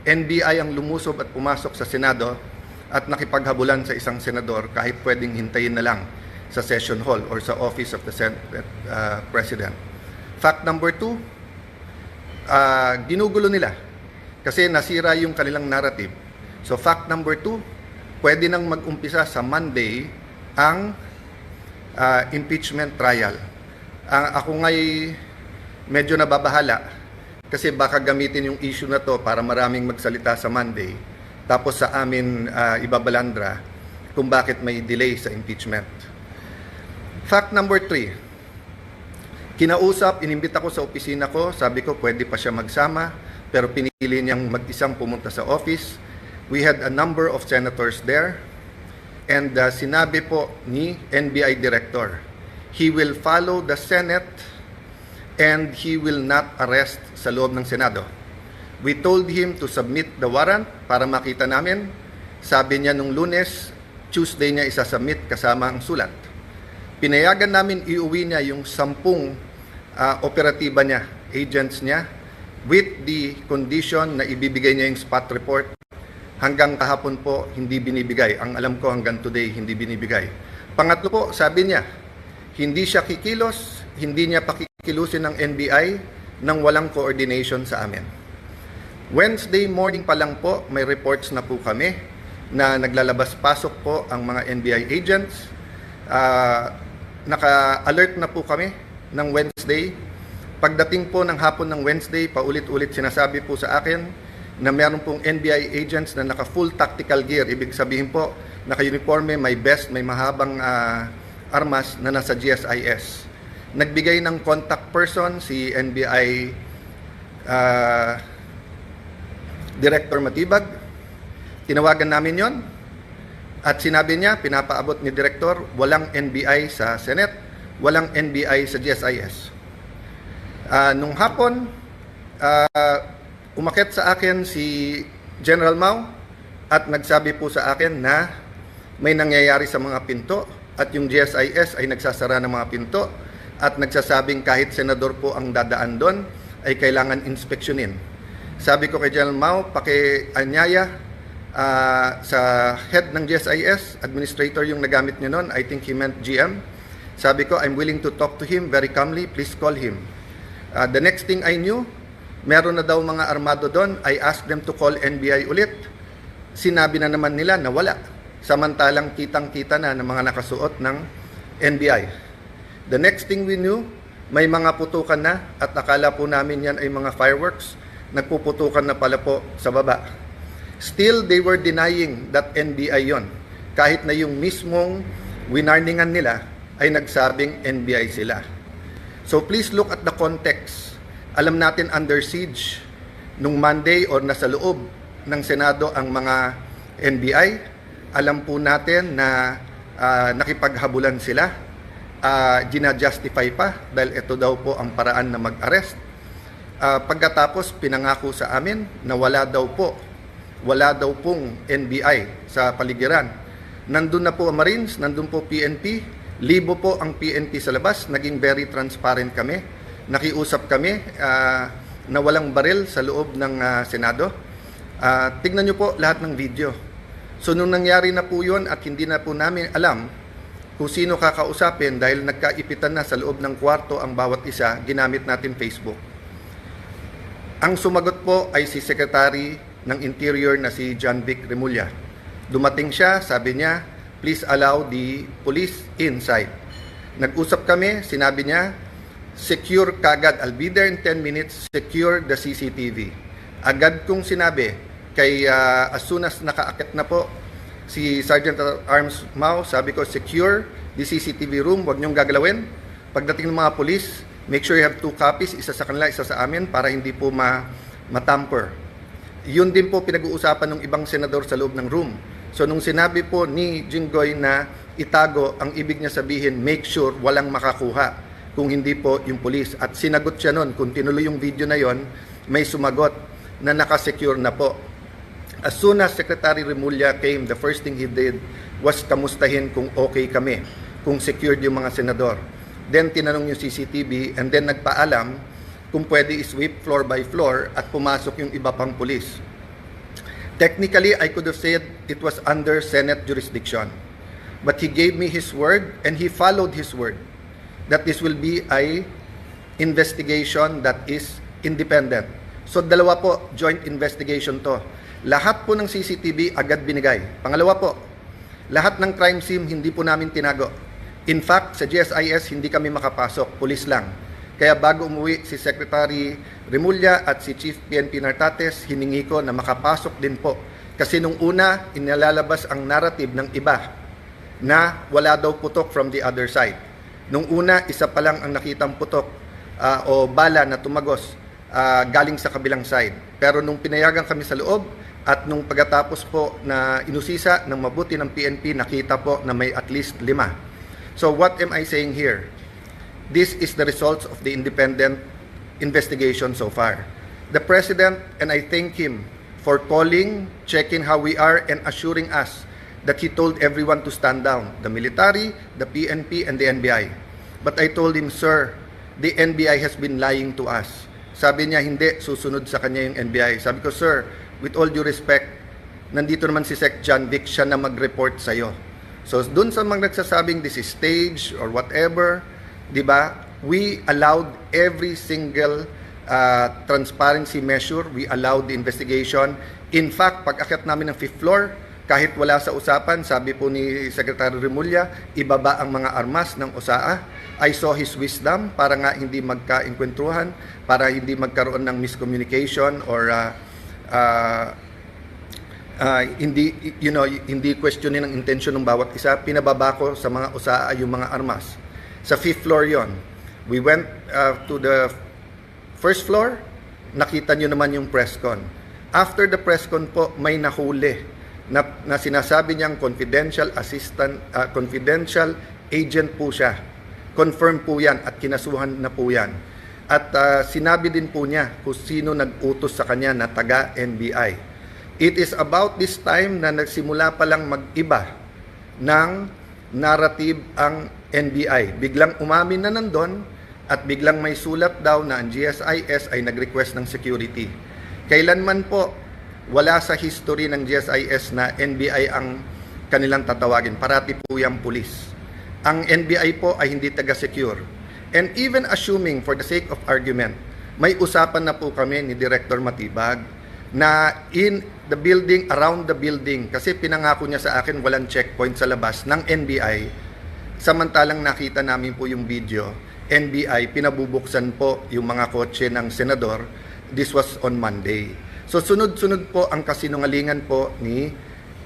NBI ang lumusob at pumasok sa Senado at nakipaghabulan sa isang senador kahit pwedeng hintayin na lang sa session hall or sa office of the President. Fact number 2, ginugulo nila kasi nasira yung kanilang narrative. So fact number 2, pwede nang mag-umpisa sa Monday ang impeachment trial. Ako nga'y medyo nababahala kasi baka gamitin yung issue na to para maraming magsalita sa Monday tapos sa amin ibabalandra kung bakit may delay sa impeachment. Fact number 3, inimbita ko sa opisina ko, sabi ko pwede pa siya magsama, pero pinili niyang mag-isang pumunta sa office. We had a number of senators there, and sinabi po ni NBI Director, he will follow the Senate and he will not arrest sa loob ng Senado. We told him to submit the warrant para makita namin. Sabi niya nung Lunes, Tuesday niya isasubmit kasama ang sulat. Pinayagan namin iuwi niya yung 10 operatiba niya, agents niya, with the condition na ibibigay niya yung spot report. Hanggang kahapon po, hindi binibigay. Ang alam ko hanggang today, hindi binibigay. Pangatlo po, sabi niya, hindi siya kikilos, hindi niya pakikilusin ng NBI nang walang coordination sa amin. Wednesday morning pa lang po, may reports na po kami na naglalabas-pasok po ang mga NBI agents. Naka-alert na po kami ng Wednesday. Pagdating po ng hapon ng Wednesday, paulit-ulit sinasabi po sa akin na meron pong NBI agents na naka-full tactical gear. Ibig sabihin po, naka-uniforme, may vest, may mahabang armas na nasa GSIS. Nagbigay ng contact person si NBI Director Matibag. Tinawagan namin yon at sinabi niya, pinapaabot ni Director, walang NBI sa Senate, walang NBI sa GSIS. Nung hapon, umakyat sa akin si General Mao at nagsabi po sa akin na may nangyayari sa mga pinto at yung GSIS ay nagsasara ng mga pinto at nagsasabing kahit senador po ang dadaan doon ay kailangan inspeksyonin. Sabi ko kay General Mao, pakianyaya sa head ng GSIS, administrator yung nagamit niya noon, I think he meant GM. Sabi ko, I'm willing to talk to him very calmly, please call him. The next thing I knew, meron na daw mga armado doon. I asked them to call NBI ulit. Sinabi na naman nila na wala. Samantalang kitang-kita na ng mga nakasuot ng NBI. The next thing we knew, may mga putukan na at akala po namin yan ay mga fireworks. Nagpuputukan na pala po sa baba. Still, they were denying that NBI yon. Kahit na yung mismong winarningan nila ay nagsabing NBI sila. So please look at the context. Alam natin under siege nung Monday or nasa loob ng Senado ang mga NBI. Alam po natin na nakipaghabulan sila. Gina-justify pa dahil ito daw po ang paraan na mag-arrest. Pagkatapos pinangako sa amin na wala daw pong NBI sa paligiran. Nandun na po ang Marines, nandun po PNP, libo po ang PNP sa labas, naging very transparent kami. Nakiusap kami na walang baril sa loob ng Senado. Tignan nyo po lahat ng video. So nung nangyari na po yun at hindi na po namin alam kung sino kakausapin dahil nagkaipitan na sa loob ng kwarto ang bawat isa, ginamit natin Facebook. Ang sumagot po ay si Secretary ng Interior na si John Vic Remulla. Dumating siya, sabi niya, please allow the police inside. Nag-usap kami, sinabi niya, secure kagad, I'll be there in 10 minutes, secure the CCTV. Agad kong sinabi, kay as soon as nakaakit na po si Sergeant at Arms Mao, sabi ko, secure the CCTV room, huwag niyong gagalawin. Pagdating ng mga police, make sure you have 2 copies, isa sa kanila, isa sa amin, para hindi po matamper. Yun din po pinag-uusapan ng ibang senador sa loob ng room. So nung sinabi po ni Jinggoy na itago, ang ibig niya sabihin, make sure walang makakuha kung hindi po yung police. At sinagot siya nun, kung tinuloy yung video na yon, may sumagot na nakasecure na po. As soon as Secretary Remulla came, the first thing he did was kamustahin kung okay kami, kung secured yung mga senador. Then tinanong yung CCTV and then nagpaalam kung pwede i-sweep floor by floor at pumasok yung iba pang pulis. Technically, I could have said it was under Senate jurisdiction. But he gave me his word and he followed his word that this will be a investigation that is independent. So dalawa po, joint investigation to. Lahat po ng CCTV agad binigay. Pangalawa po, lahat ng crime scene hindi po namin tinago. In fact, sa GSIS hindi kami makapasok, pulis lang. Kaya bago umuwi si Secretary Remulla at si Chief PNP Nartates, hiningi ko na makapasok din po. Kasi nung una, inilalabas ang narrative ng iba na wala daw putok from the other side. Nung una, isa pa lang ang nakitang putok o bala na tumagos galing sa kabilang side. Pero nung pinayagan kami sa loob at nung pagkatapos po na inusisa ng mabuti ng PNP, nakita po na may at least 5. So what am I saying here? This is the results of the independent investigation so far. The President, and I thank him for calling, checking how we are, and assuring us that he told everyone to stand down, the military, the PNP, and the NBI. But I told him, sir, the NBI has been lying to us. Sabi niya, hindi, susunod sa kanya yung NBI. Sabi ko, sir, with all due respect, nandito naman si Sec. John Vic, siya na mag-report sa'yo. So, dun sa mga nagsasabing this is staged or whatever, di ba, we allowed every single transparency measure, we allowed the investigation. In fact, pag akyat namin ng 5th floor, kahit wala sa usapan, sabi po ni Secretary Remulla, ibaba ang mga armas ng OSAA. I saw his wisdom para nga hindi magka-enkwentruhan, para hindi magkaroon ng miscommunication or hindi questionin ang intention ng bawat isa. Pinababa ko sa mga OSAA yung mga armas. Sa 5th floor yon. We went to the 1st floor, nakita nyo naman yung press con. After the press con po, may nahuli na sinasabi niyang confidential assistant, confidential agent po siya. Confirm po yan at kinasuhan na po yan. At sinabi din po niya kung sino nag-utos sa kanya na taga-NBI. It is about this time na nagsimula pa lang mag-iba ng narrative ang NBI. Biglang umamin na nandun at biglang may sulat daw na ang GSIS ay nag-request ng security. Kailanman po wala sa history ng GSIS na NBI ang kanilang tatawagin. Parati po yung pulis. Ang NBI po ay hindi taga-secure. And even assuming for the sake of argument, may usapan na po kami ni Director Matibag na in the building, around the building, kasi pinangako niya sa akin walang checkpoint sa labas ng NBI. Samantalang nakita namin po yung video, NBI, pinabubuksan po yung mga kotse ng senador. This was on Monday. So sunod-sunod po ang kasinungalingan po ni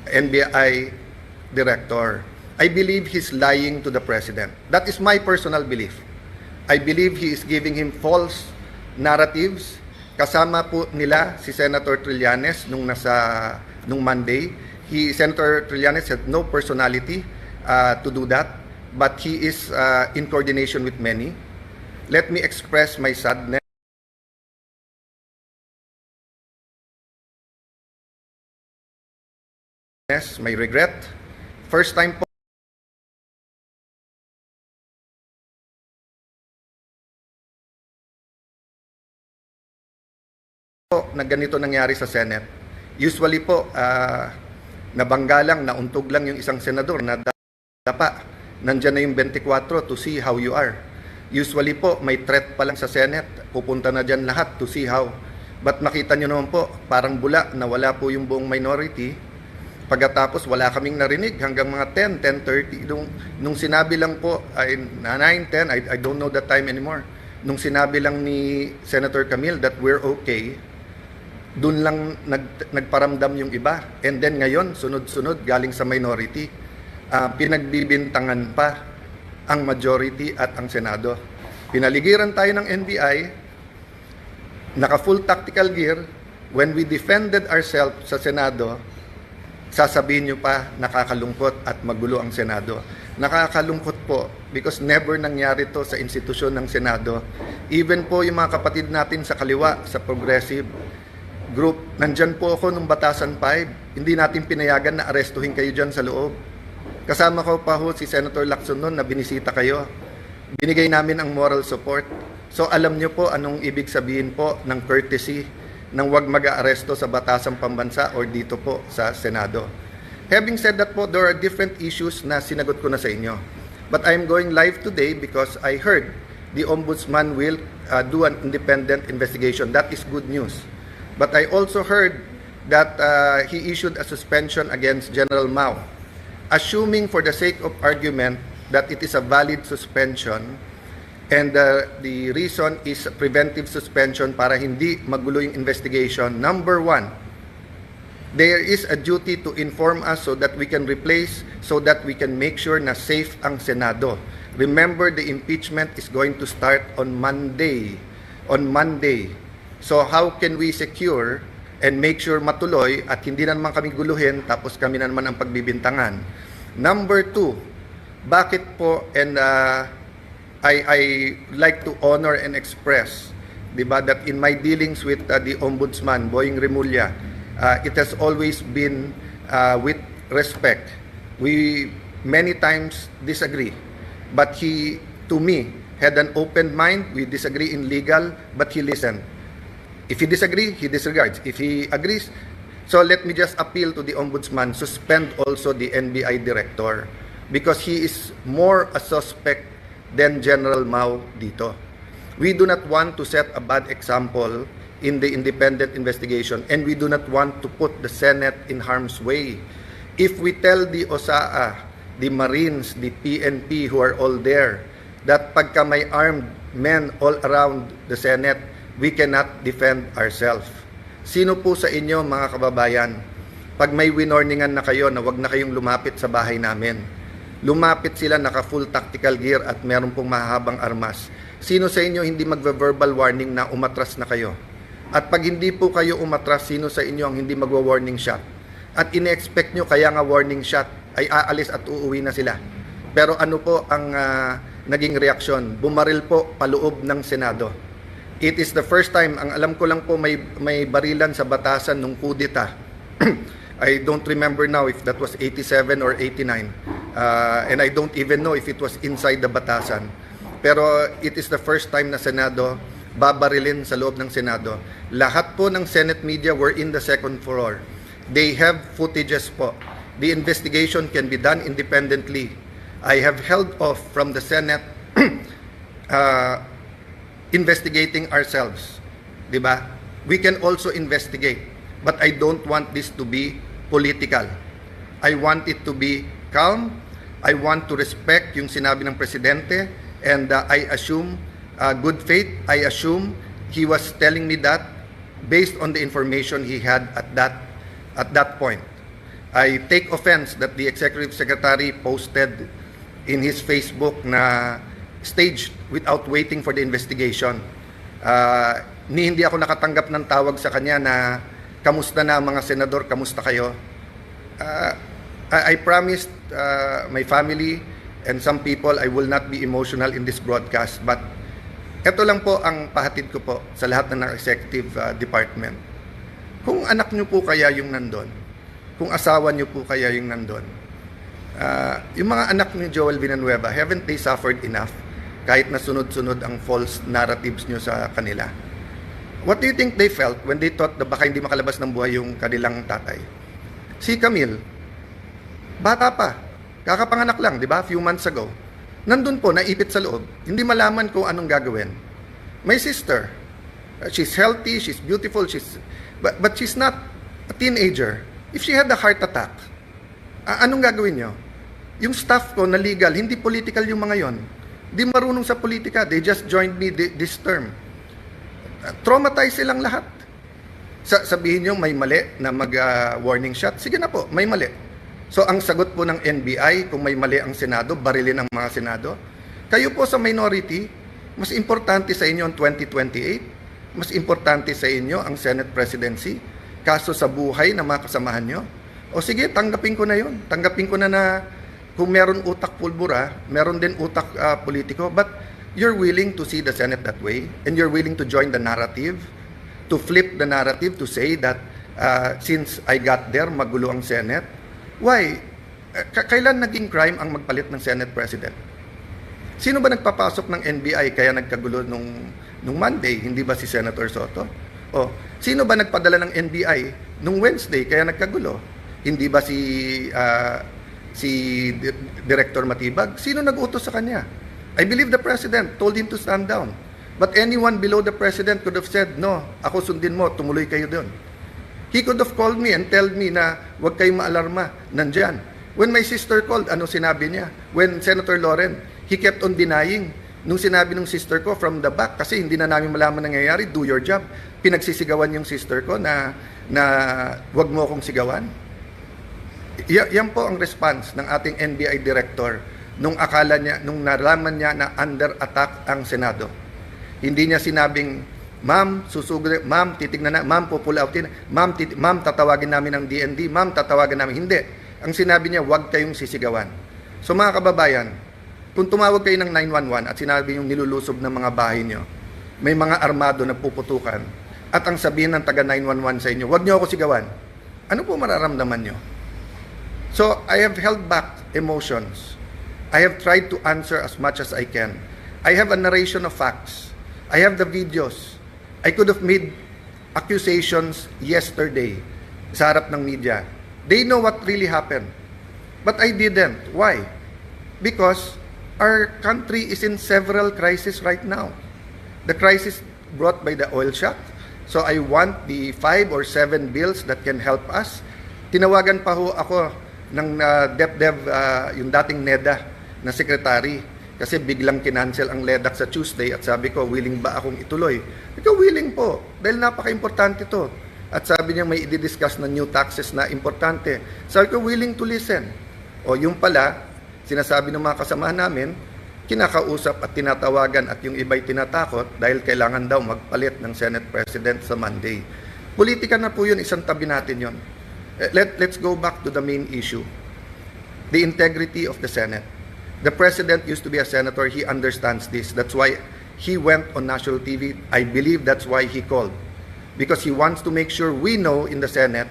NBI Director. I believe he's lying to the President. That is my personal belief. I believe he is giving him false narratives. Kasama po nila si Senator Trillanes nung Monday. Senator Trillanes had no personality to do that, but he is in coordination with many. Let me express my sadness, my regret. First time po na ganito nangyari sa Senate. Usually po, nabangga lang, nauntog lang yung isang senador na dapa. Nandyan na yung 24 to see how you are. Usually po, may threat pa lang sa Senate. Pupunta na dyan lahat to see how. But makita nyo naman po, parang bula na wala po yung buong minority. Pagkatapos, wala kaming narinig hanggang mga 10, 10:30. Nung sinabi lang po, 9, 10, I don't know the time anymore. Nung sinabi lang ni Senator Camille that we're okay, dun lang nagparamdam yung iba. And then ngayon, sunod-sunod, galing sa minority, pinagbibintangan pa ang majority at ang Senado. Pinaligiran tayo ng NBI, naka-full tactical gear. When we defended ourselves sa Senado, sasabihin nyo pa, nakakalungkot at magulo ang Senado. Nakakalungkot po because never nangyari to sa institusyon ng Senado. Even po yung mga kapatid natin sa kaliwa, sa progressive group, nandyan po ako nung Batasan 5. Hindi natin pinayagan na arestuhin kayo dyan sa loob. Kasama ko pa ho si Senator Lacson noon na binisita kayo. Binigay namin ang moral support. So alam nyo po anong ibig sabihin po ng courtesy ng wag mag-aaresto sa batasang pambansa or dito po sa Senado. Having said that po, there are different issues na sinagot ko na sa inyo. But I'm going live today because I heard the Ombudsman will do an independent investigation. That is good news. But I also heard that he issued a suspension against General Mao. Assuming for the sake of argument that it is a valid suspension, and the reason is preventive suspension para hindi magulo yung investigation. Number one, there is a duty to inform us so that we can replace, so that we can make sure na safe ang Senado. Remember, the impeachment is going to start on Monday. On Monday. So how can we secure and make sure matuloy at hindi na naman kami guluhin tapos kami na naman ang pagbibintangan? Number two, bakit po, and I like to honor and express, diba, that in my dealings with the Ombudsman, Boying Remulla, it has always been with respect. We many times disagree, but he, to me, had an open mind. We disagree in legal, but he listened. If he disagree, he disregards. If he agrees, so let me just appeal to the Ombudsman, suspend also the NBI director, because he is more a suspect than General Mao dito. We do not want to set a bad example in the independent investigation, and we do not want to put the Senate in harm's way. If we tell the OSAA, the Marines, the PNP who are all there, that pagka may armed men all around the Senate, we cannot defend ourselves. Sino po sa inyo, mga kababayan, pag may winorningan na kayo na wag na kayong lumapit sa bahay namin, lumapit sila naka full tactical gear at meron pong mahabang armas. Sino sa inyo hindi magve-verbal warning na umatras na kayo? At pag hindi po kayo umatras, sino sa inyo ang hindi magwa-warning shot? At ine-expect nyo kaya nga warning shot ay aalis at uuwi na sila. Pero ano po ang naging reaksyon? Bumaril po paloob ng Senado. It is the first time, ang alam ko lang po may barilan sa batasan nung kudeta. I don't remember now if that was 87 or 89. And I don't even know if it was inside the batasan. Pero it is the first time na Senado babarilin sa loob ng Senado. Lahat po ng Senate media were in the second floor. They have footages po. The investigation can be done independently. I have held off from the Senate investigating ourselves. Diba? We can also investigate. But I don't want this to be political. I want it to be calm. I want to respect yung sinabi ng Presidente, and I assume good faith. I assume he was telling me that based on the information he had at that point. I take offense that the Executive Secretary posted in his Facebook na staged without waiting for the investigation. Hindi ako nakatanggap ng tawag sa kanya na kamusta na mga senador, kamusta kayo? I promised my family and some people I will not be emotional in this broadcast, but ito lang po ang pahatid ko po sa lahat ng executive department. Kung anak nyo po kaya yung nandun, kung asawa nyo po kaya yung nandun, yung mga anak ni Joel Villanueva, haven't they suffered enough kahit na sunod-sunod ang false narratives nyo sa kanila? What do you think they felt when they thought na baka hindi makalabas ng buhay yung kanilang tatay? Si Camille, bata pa, kakapanganak lang, di ba? Few months ago. Nandun po, naipit sa loob. Hindi malaman kung anong gagawin. My sister, she's healthy, she's beautiful, but she's not a teenager. If she had a heart attack, anong gagawin nyo? Yung staff ko na legal, hindi political yung mga yon. Hindi marunong sa politika. They just joined me this term. Traumatized silang lahat. Sabihin nyo may mali na mag-warning shot. Sige na po, may mali. So ang sagot po ng NBI, kung may mali ang Senado, barilin ang mga Senado. Kayo po sa minority, mas importante sa inyo ang 2028, mas importante sa inyo ang Senate presidency, kaso sa buhay ng mga kasamahan nyo. O sige, tanggapin ko na yun. Tanggapin ko na kung meron utak pulbura, meron din utak politiko, but you're willing to see the Senate that way, and you're willing to join the narrative, to flip the narrative, to say that since I got there, magulo ang Senate. Why? Kailan naging crime ang magpalit ng Senate President? Sino ba nagpapasok ng NBI kaya nagkagulo nung Monday? Hindi ba si Senator Soto? Oh, sino ba nagpadala ng NBI nung Wednesday kaya nagkagulo? Hindi ba si Director Matibag? Sino nag-utos sa kanya? I believe the President told him to stand down. But anyone below the President could have said, no, ako sundin mo, tumuloy kayo doon. He could have called me and told me na huwag kayong maalarma, nandyan. When my sister called, ano sinabi niya? When Senator Loren, he kept on denying. Nung sinabi ng sister ko from the back, kasi hindi na namin malaman nangyayari, do your job. Pinagsisigawan yung sister ko na huwag mo akong sigawan. Yan po ang response ng ating NBI director nung akala niya, nung nalaman niya na under attack ang Senado. Hindi niya sinabing, ma'am, susugod, ma'am, titignan na, ma'am, pupull outin, ma'am, tatawagin namin ng DND, ma'am, tatawagan namin. Hindi. Ang sinabi niya, huwag kayong sisigawan. So mga kababayan, kung tumawag kayo ng 911 at sinabi yung nilulusob ng mga bahay niyo, may mga armado na puputukan, at ang sabihin ng taga 911 sa inyo, huwag niyo ako sigawan, ano po mararamdaman niyo? So, I have held back emotions. I have tried to answer as much as I can. I have a narration of facts. I have the videos. I could have made accusations yesterday sa harap ng media. They know what really happened. But I didn't. Why? Because our country is in several crises right now. The crisis brought by the oil shock. So I want the 5 or 7 bills that can help us. Tinawagan pa ho ako ng DepDev, yung dating NEDA na secretary, kasi biglang kinancel ang LEDAC sa Tuesday at sabi ko, willing ba akong ituloy? Ikaw willing po, dahil napaka-importante to. At sabi niya may i-discuss na new taxes na importante. Sabi ko, willing to listen. O yung pala, sinasabi ng mga kasamahan namin, kinakausap at tinatawagan at yung iba'y tinatakot dahil kailangan daw magpalit ng Senate President sa Monday. Politika na po yun, isang tabi natin yun. Let's go back to the main issue. The integrity of the Senate. The President used to be a senator. He understands this. That's why he went on national TV. I believe that's why he called. Because he wants to make sure we know in the Senate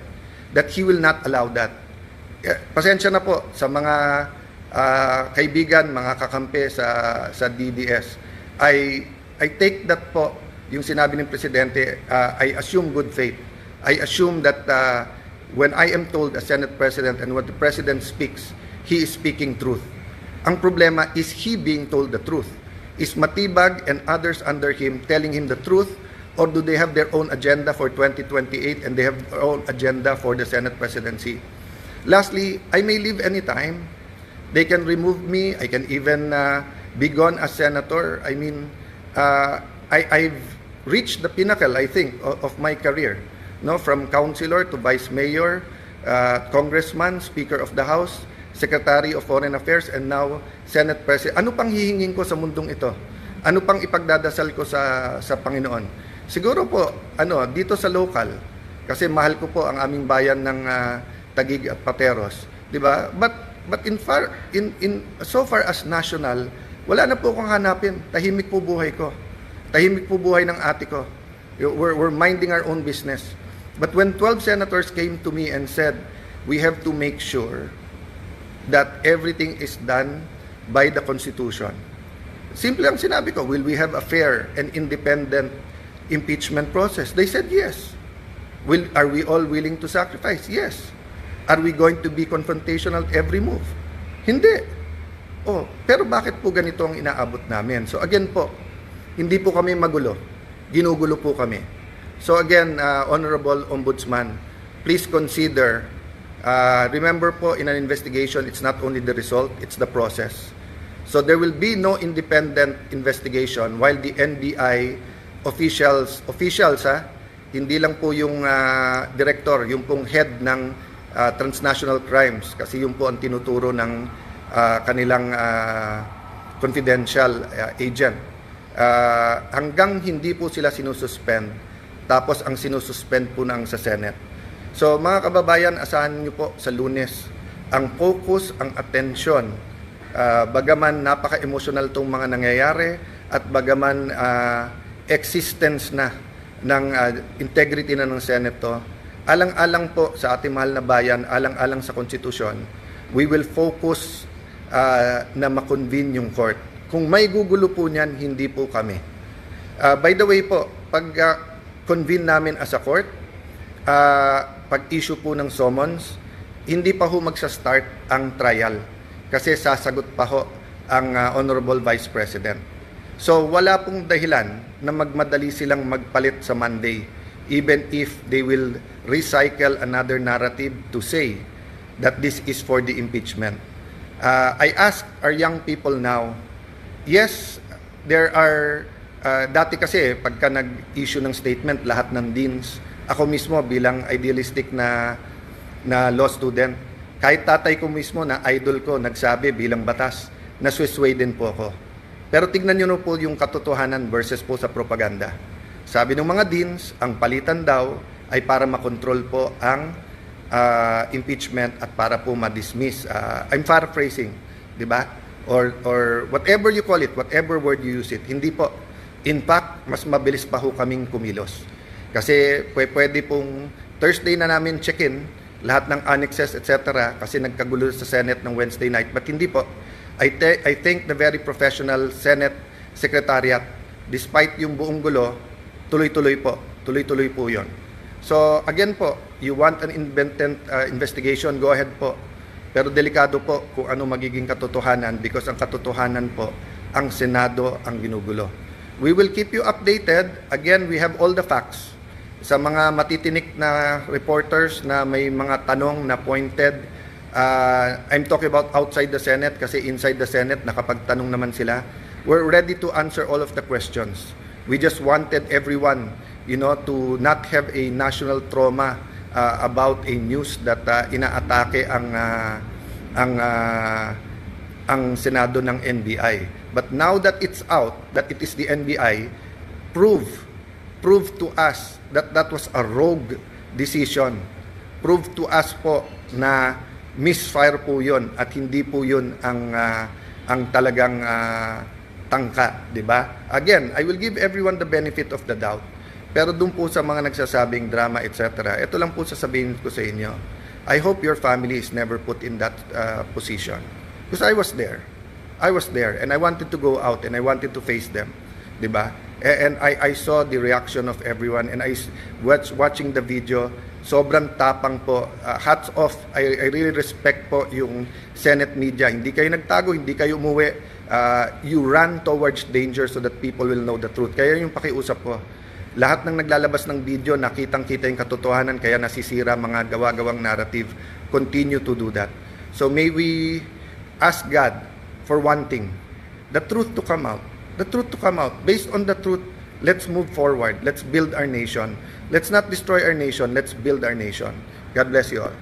that he will not allow that. Pasensya na po sa mga kaibigan, mga kakampi sa DDS. I take that po, yung sinabi ng Presidente, I assume good faith. I assume that when I am told as Senate President and when the President speaks, he is speaking truth. Ang problema is he being told the truth. Is Matibag and others under him telling him the truth, or do they have their own agenda for 2028 and they have their own agenda for the Senate presidency? Lastly, I may leave anytime. They can remove me. I can even be gone as senator. I mean, I've reached the pinnacle, I think, of my career. No, from councilor to vice mayor, congressman, speaker of the House, Secretary of Foreign Affairs, and now Senate President. Ano pang hihingin ko sa mundong ito? Ano pang ipagdadasal ko sa Panginoon? Siguro po, dito sa local, kasi mahal ko po ang aming bayan ng Taguig at Pateros, 'di ba? But so far as national, wala na po akong hanapin. Tahimik po buhay ko. Tahimik po buhay ng ate ko. We're minding our own business. But when 12 senators came to me and said, we have to make sure that everything is done by the Constitution. Simple ang sinabi ko, will we have a fair and independent impeachment process? They said yes. Are we all willing to sacrifice? Yes. Are we going to be confrontational every move? Hindi. Pero bakit po ganito ang inaabot namin? So again po, hindi po kami magulo. Ginugulo po kami. So again, Honorable Ombudsman, please consider, remember po, in an investigation, it's not only the result, it's the process. So there will be no independent investigation while the NBI officials hindi lang po yung director, yung pong head ng transnational crimes, kasi yung po ang tinuturo ng kanilang confidential agent. Hanggang hindi po sila sinususpend, tapos ang sinususpend po ng sa Senate. So mga kababayan, asahan nyo po sa Lunes, ang focus, ang atensyon, bagaman napaka-emotional itong mga nangyayari at bagaman existence na ng integrity na ng Senate to, alang-alang po sa ating mahal na bayan, alang-alang sa konstitusyon, we will focus na makonvene yung court. Kung may gugulo po niyan, hindi po kami. By the way po, pag convene namin as a court, pag-issue po ng summons, hindi pa ho magsa-start ang trial kasi sasagot pa ho ang Honorable Vice President. So wala pong dahilan na magmadali silang magpalit sa Monday even if they will recycle another narrative to say that this is for the impeachment. I ask our young people now, yes, there are, dati kasi pagka nag-issue ng statement lahat ng deans, ako mismo bilang idealistic na law student, kahit tatay ko mismo na idol ko nagsabi bilang batas, naswisway din po ako. Pero tignan nyo po yung katotohanan versus po sa propaganda. Sabi ng mga deans, ang palitan daw ay para makontrol po ang impeachment at para po ma-dismiss. I'm paraphrasing, di ba? Or whatever you call it, whatever word you use it. Hindi po. In fact, mas mabilis pa ho kaming kumilos. Kasi pwede pong Thursday na namin check-in, lahat ng annexes, etc. Kasi nagkagulo sa Senate ng Wednesday night. But hindi po. I think the very professional Senate Secretariat, despite yung buong gulo, tuloy-tuloy po. Tuloy-tuloy po yon. So, again po, you want an independent investigation, go ahead po. Pero delikado po kung ano magiging katotohanan because ang katotohanan po, ang Senado ang ginugulo. We will keep you updated. Again, we have all the facts. Sa mga matitinik na reporters na may mga tanong na pointed, I'm talking about outside the Senate kasi inside the Senate, nakapagtanong naman sila. We're ready to answer all of the questions. We just wanted everyone, to not have a national trauma about a news that inaatake ang Senado ng NBI. But now that it's out, that it is the NBI, prove to us that that was a rogue decision. Prove to us po na misfire po yun at hindi po yun ang talagang tangka, di ba? Again, I will give everyone the benefit of the doubt. Pero doon po sa mga nagsasabing drama, etc., ito lang po sasabihin ko sa inyo. I hope your family is never put in that position. Because I was there. I was there and I wanted to go out and I wanted to face them. Di ba? And I saw the reaction of everyone and I watching the video, sobrang tapang po. Hats off. I really respect po yung Senate media. Hindi kayo nagtago, hindi kayo umuwi. You run towards danger so that people will know the truth. Kaya yung pakiusap po, lahat ng naglalabas ng video, nakitang-kita yung katotohanan, kaya nasisira mga gawa-gawang narrative. Continue to do that. So may we ask God for one thing, the truth to come out. The truth to come out. Based on the truth, let's move forward. Let's build our nation. Let's not destroy our nation. Let's build our nation. God bless you all.